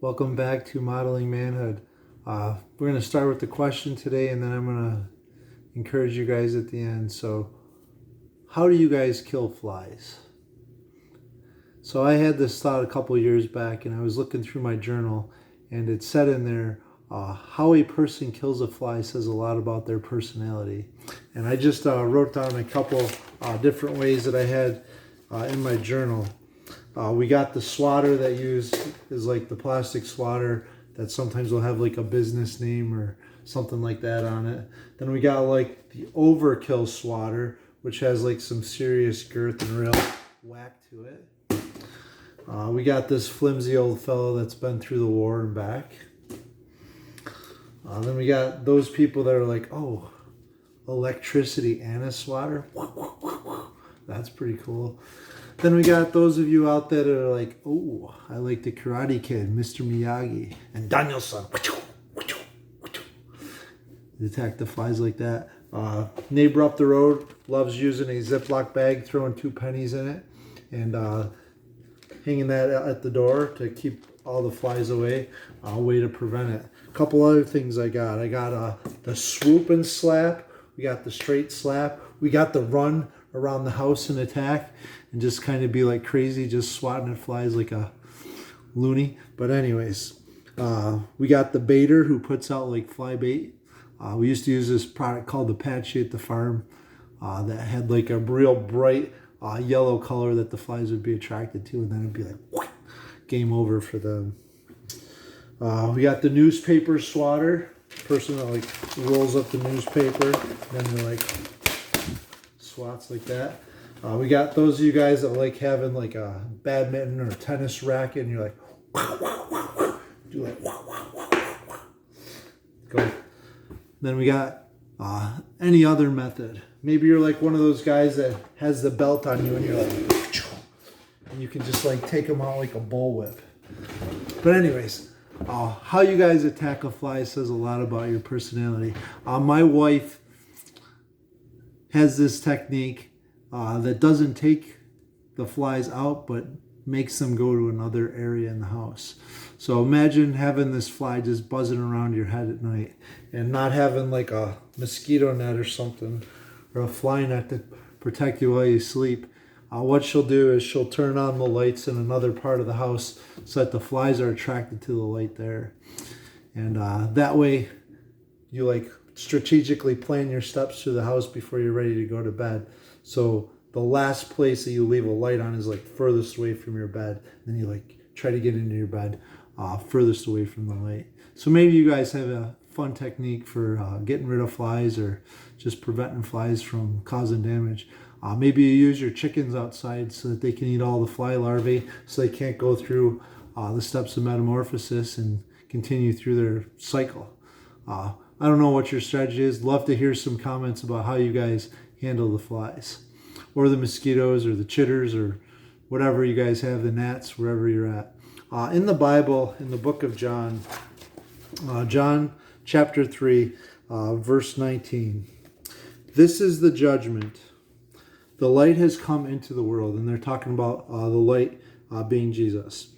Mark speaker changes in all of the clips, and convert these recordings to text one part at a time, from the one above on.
Speaker 1: Welcome back to Modeling Manhood. We're going to start with the question today, and then I'm going to encourage you guys at the end. So, how do you guys kill flies? So I had this thought a couple years back, and I was looking through my journal, and it said in there, how a person kills a fly says a lot about their personality. And I just wrote down a couple different ways that I had in my journal. We got the swatter that is like the plastic swatter that sometimes will have like a business name or something like that on it. Then we got like the overkill swatter, which has like some serious girth and real whack to it. We got this flimsy old fellow that's been through the war and back. Then we got those people that are like, oh, electricity and a swatter. That's pretty cool. Then we got those of you out there that are like, oh, I like the Karate Kid, Mr. Miyagi, and Daniel-san. Attack the flies like that. Neighbor up the road loves using a Ziploc bag, throwing 2 pennies in it, and hanging that at the door to keep all the flies away. Way to prevent it. A couple other things I got. I got the swoop and slap. We got the straight slap. We got the run around the house and attack and just kind of be like crazy, just swatting at flies like a loony. But anyways, we got the baiter who puts out like fly bait. We used to use this product called the Patchy at the farm that had like a real bright yellow color that the flies would be attracted to, and then it'd be like game over for them. We got the newspaper swatter, person that like rolls up the newspaper and then they're like swats like that. We got those of you guys that like having like a badminton or tennis racket and you're like do like go. Then we got any other method. Maybe you're like one of those guys that has the belt on you and you're like and you can just like take them out like a bullwhip. But anyways, how you guys attack a fly says a lot about your personality. My wife has this technique that doesn't take the flies out but makes them go to another area in the house. So imagine having this fly just buzzing around your head at night and not having like a mosquito net or something or a fly net to protect you while you sleep. What she'll do is she'll turn on the lights in another part of the house so that the flies are attracted to the light there. And that way you like strategically plan your steps through the house before you're ready to go to bed. So the last place that you leave a light on is like furthest away from your bed. Then you like try to get into your bed furthest away from the light. So maybe you guys have a fun technique for getting rid of flies or just preventing flies from causing damage. Maybe you use your chickens outside so that they can eat all the fly larvae so they can't go through the steps of metamorphosis and continue through their cycle. I don't know what your strategy is. Love to hear some comments about how you guys handle the flies or the mosquitoes or the chitters or whatever you guys have, the gnats, wherever you're at. In the Bible, in the book of John, John chapter 3, verse 19, this is the judgment. The light has come into the world, and they're talking about the light being Jesus.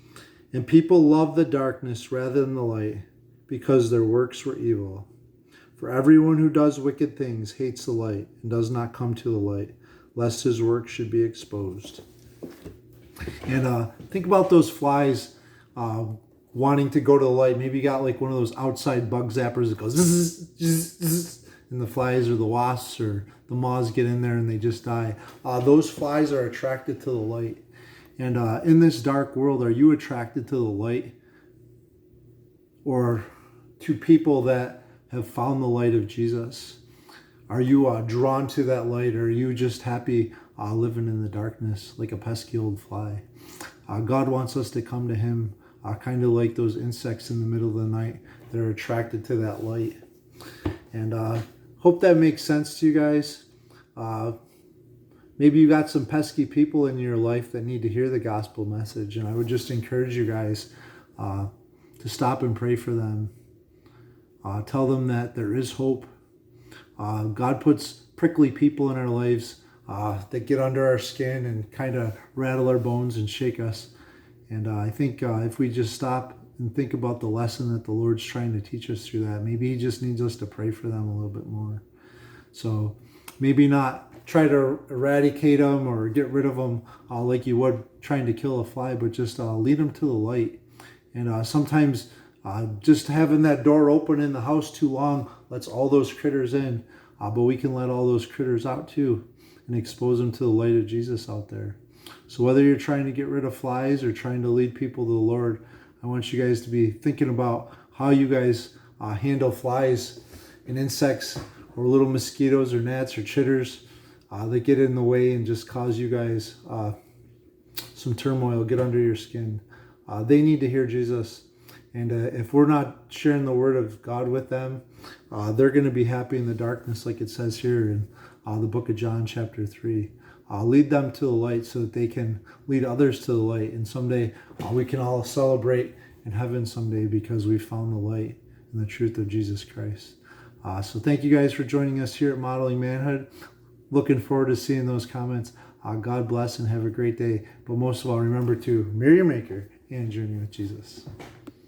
Speaker 1: And people love the darkness rather than the light because their works were evil. For everyone who does wicked things hates the light and does not come to the light, lest his work should be exposed. And think about those flies wanting to go to the light. Maybe you got like one of those outside bug zappers that goes zzz, zzz, zzz, and the flies or the wasps or the moths get in there and they just die. Those flies are attracted to the light. And in this dark world, are you attracted to the light or to people that have found the light of Jesus? Are you drawn to that light, or are you just happy living in the darkness like a pesky old fly? God wants us to come to him kind of like those insects in the middle of the night that are attracted to that light. And hope that makes sense to you guys. Maybe you got some pesky people in your life that need to hear the gospel message, and I would just encourage you guys to stop and pray for them. Tell them that there is hope. God puts prickly people in our lives that get under our skin and kind of rattle our bones and shake us. And I think if we just stop and think about the lesson that the Lord's trying to teach us through that. Maybe he just needs us to pray for them a little bit more. So maybe not try to eradicate them or get rid of them like you would trying to kill a fly, but just lead them to the light. And sometimes just having that door open in the house too long lets all those critters in, but we can let all those critters out too and expose them to the light of Jesus out there. So whether you're trying to get rid of flies or trying to lead people to the Lord, I want you guys to be thinking about how you guys handle flies and insects or little mosquitoes or gnats or chitters that get in the way and just cause you guys some turmoil, get under your skin. They need to hear Jesus. And if we're not sharing the word of God with them, they're going to be happy in the darkness, like it says here in the book of John chapter 3. Lead them to the light so that they can lead others to the light. And someday we can all celebrate in heaven someday because we found the light and the truth of Jesus Christ. So thank you guys for joining us here at Modeling Manhood. Looking forward to seeing those comments. God bless and have a great day. But most of all, remember to mirror your maker and journey with Jesus.